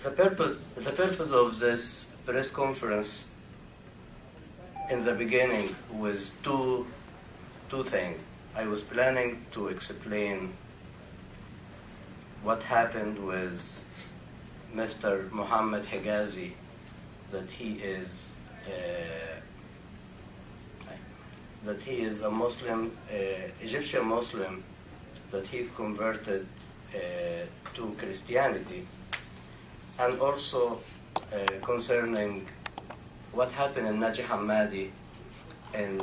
The purpose of this press conference in the beginning was two things. I was planning to explain what happened with Mr. Mohammed Hegazy, that he is a Muslim, Egyptian Muslim, that he's converted to Christianity, and also concerning what happened in Naji Hammadi in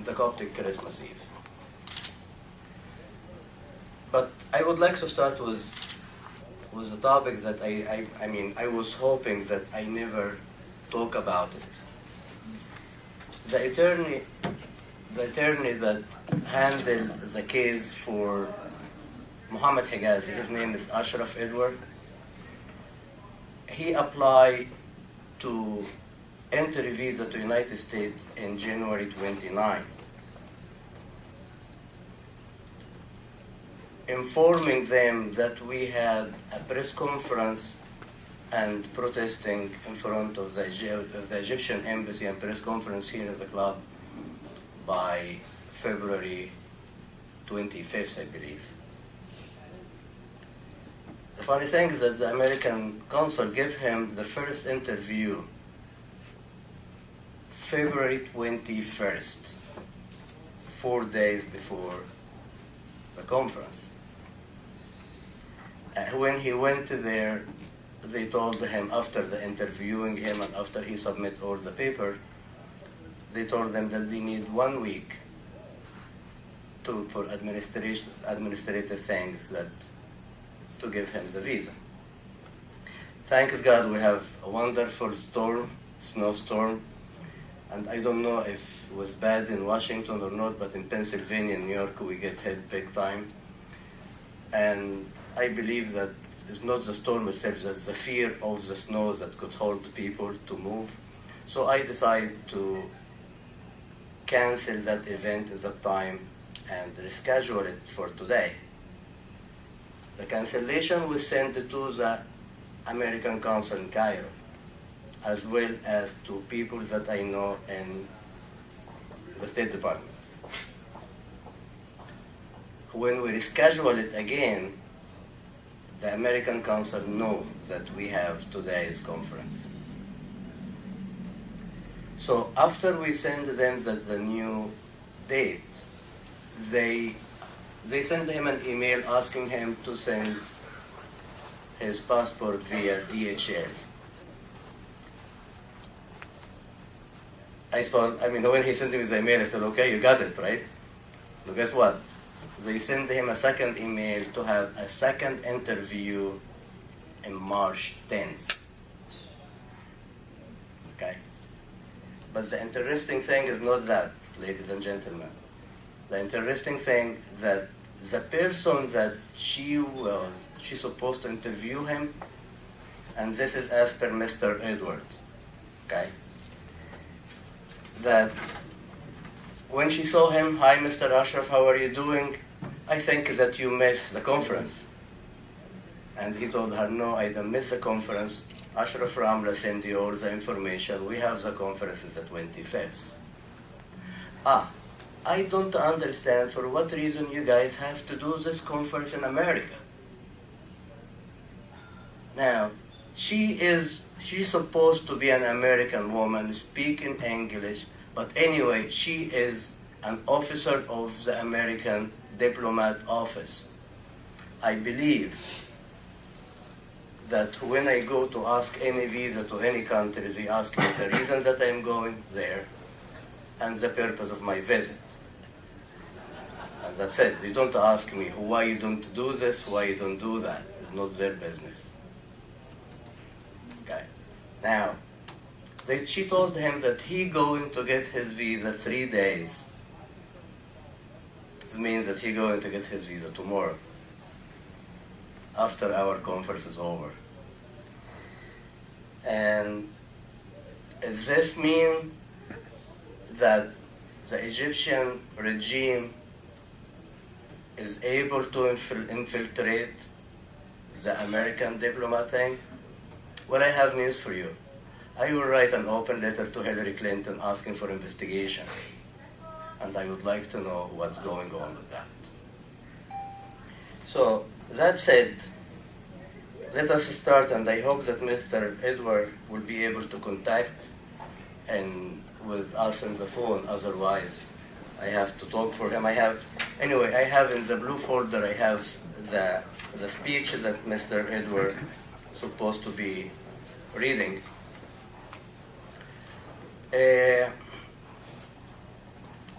the Coptic Christmas Eve. But I would like to start with a topic that I was hoping that I never talk about it. The attorney that handled the case for Mohammed Hegazy, his name is Ashraf Edward. He applied to enter a visa to United States in January 29, informing them that we had a press conference and protesting in front of the Egyptian embassy and press conference here at the club by February 25th, I believe. The funny thing is that the American consul gave him the first interview February 21st, 4 days before the conference. When he went there, they told him, after the interviewing him and after he submit all the paper, they told them that they need 1 week for administrative things to give him the visa. Thank God we have a wonderful snowstorm, and I don't know if it was bad in Washington or not, but in Pennsylvania and New York we get hit big time. And I believe that it's not the storm itself, that's the fear of the snow that could hold people to move. So I decided to cancel that event at that time and reschedule it for today. The cancellation was sent to the American consul in Cairo, as well as to people that I know in the State Department. When we reschedule it again, the American consul knows that we have today's conference. So after we send them the new date, they send him an email asking him to send his passport via DHL. When he sent me the email, I said, okay, you got it, right? But guess what? They sent him a second email to have a second interview in March 10th. Okay? But the interesting thing is not that, ladies and gentlemen. The interesting thing that the person that she's supposed to interview him, and this is as per Mr. Edward, okay? That when she saw him, hi Mr. Ashraf, how are you doing? I think that you missed the conference. And he told her, no, I didn't miss the conference. Ashraf Ramelah sent you all the information. We have the conference the 25th. I don't understand for what reason you guys have to do this conference in America. Now, she's supposed to be an American woman speaking English, but anyway, she is an officer of the American diplomat office. I believe that when I go to ask any visa to any country, they ask me the reason that I'm going there and the purpose of my visit. And that's it. They don't ask me why you don't do this, why you don't do that. It's not their business. Okay. Now, she told him that he going to get his visa 3 days. This means that he going to get his visa tomorrow, after our conference is over. And this means that the Egyptian regime is able to infiltrate the American diplomat thing? Well, I have news for you. I will write an open letter to Hillary Clinton asking for investigation, and I would like to know what's going on with that. So, that said, let us start, and I hope that Mr. Edward will be able to contact and with us on the phone. Otherwise, I have to talk for him. I have in the blue folder, I have the speech that Mr. Edward supposed to be reading.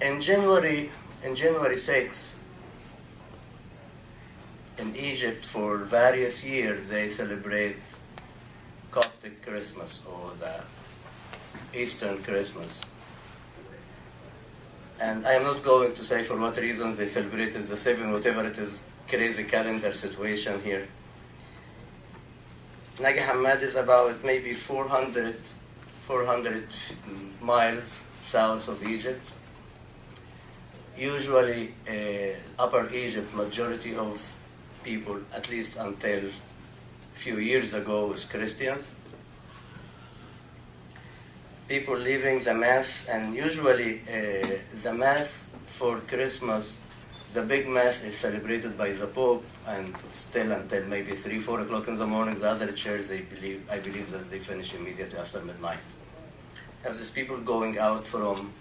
In January 6, in Egypt, for various years, they celebrate Coptic Christmas, or the Eastern Christmas. And I'm not going to say for what reasons they celebrated the 7, whatever it is, crazy calendar situation here. Nagi Hammad is about maybe 400 miles south of Egypt. Usually, Upper Egypt, majority of people, at least until a few years ago, was Christians. People leaving the Mass, and usually the Mass for Christmas, the big Mass is celebrated by the Pope, and still until maybe 3, 4 o'clock in the morning. The other churches, I believe that they finish immediately after midnight. Have these people going out from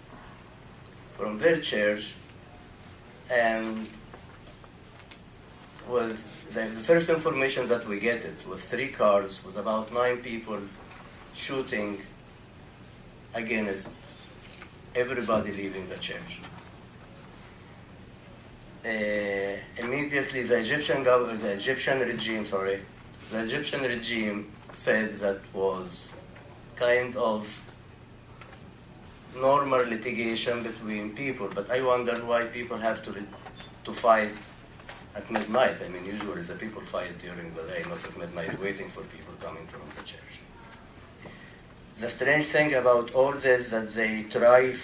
their church, and with the first information that we get, it with 3 cars, with about 9 people shooting against everybody leaving the church. Immediately, the Egyptian regime said that was kind of normal litigation between people, but I wonder why people have to fight at midnight. I mean, usually the people fight during the day, not at midnight, waiting for people coming from the church. The strange thing about all this, that they try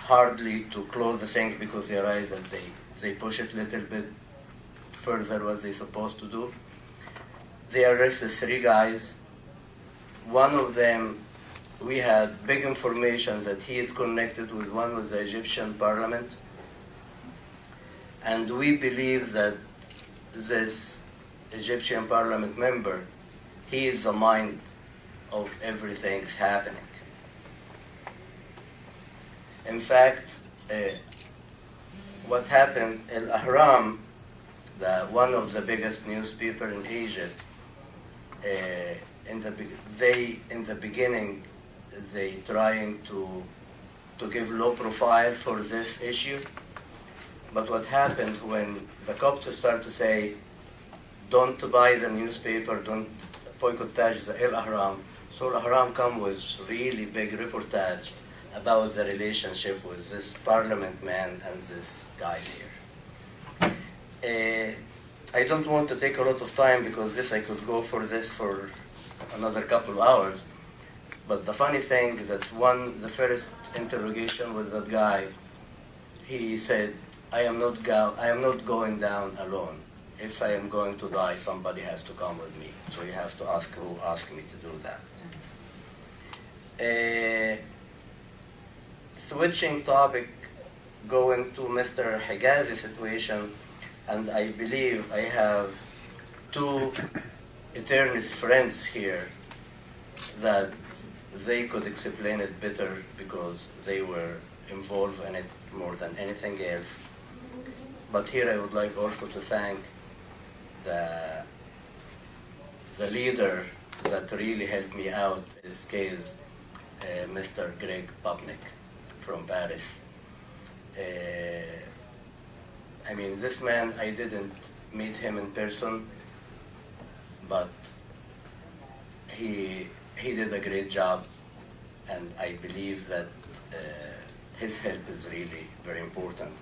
hardly to close the things, because they realize that they push it a little bit further what they're supposed to do. They arrested 3 guys. One of them, we had big information that he is connected with the Egyptian parliament. And we believe that this Egyptian parliament member, he is the mind of everything's happening. In fact, what happened, Al-Ahram, one of the biggest newspapers in Egypt, in the beginning, they trying to give low profile for this issue. But what happened when the Copts start to say, don't buy the newspaper, don't boycottage the Al-Ahram, so Al-Ahram come with really big reportage about the relationship with this parliament man and this guys here. I don't want to take a lot of time, because I could go for another couple of hours. But the funny thing that the first interrogation with that guy, he said, I am not going down alone. If I am going to die, somebody has to come with me. So you have to ask who asked me to do that. Switching topic, going to Mr. Hegazy situation, and I believe I have 2 eternist friends here that they could explain it better, because they were involved in it more than anything else. But here I would like also to thank the leader that really helped me out in this case, Mr. Greg Popnik from Paris. I mean, this man, I didn't meet him in person, but he did a great job, and I believe that his help is really very important.